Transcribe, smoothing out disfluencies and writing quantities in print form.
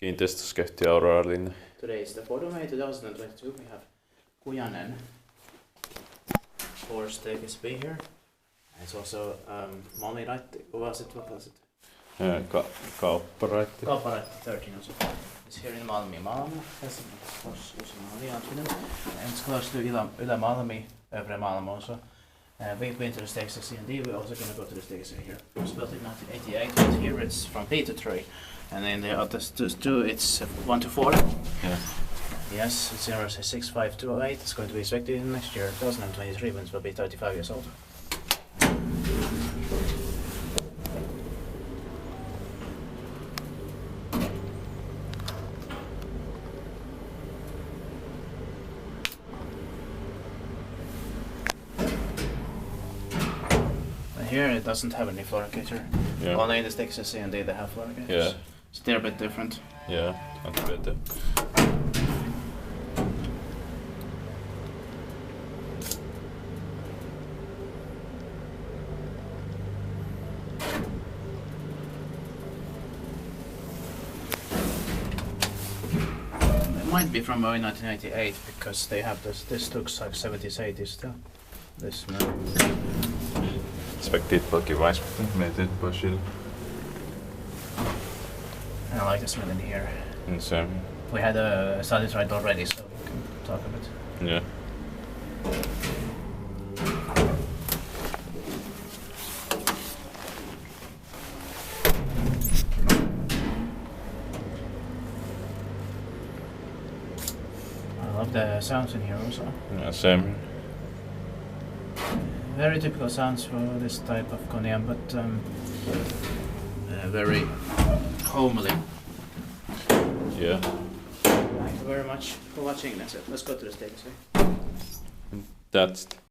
Kiinteistöskehti Aurora-linna. Today is the 4th of May 2022. We have Kujanen for Stekes B here. It's also Malmi, right? What was it? Kaupparaitti. Kauparaitti 13 also. It's here in Malmi. Helsinki, and it's close to Yle Malmi, Övre Malm also. We've been to the Stekes C&D. We're also going to go to the Stekes here. It was built in 1988, but here it's from P to 3. And then the others two, it's 1 to 4. Yeah. Yes, it's 06528. It's going to be expected in next year, 2023, when it will be 35 years old. Here it doesn't have any floricator. Yeah. Only in the Stekes C&D they have floricators. Yeah. So they're a bit different. Yeah, that's better. It might be from 1998 because they have this. This looks like 70s, 80s still. This. Expected Pocky-Weissprinted Boschil. I like the smell in here. And so, We had a study tried already, so we can talk a bit. yeah. I love the sounds in here also. Yeah, same. Very typical sounds for this type of Kone, but very homely. Yeah. Thank you very much for watching. That's it. Let's go to the stage. That's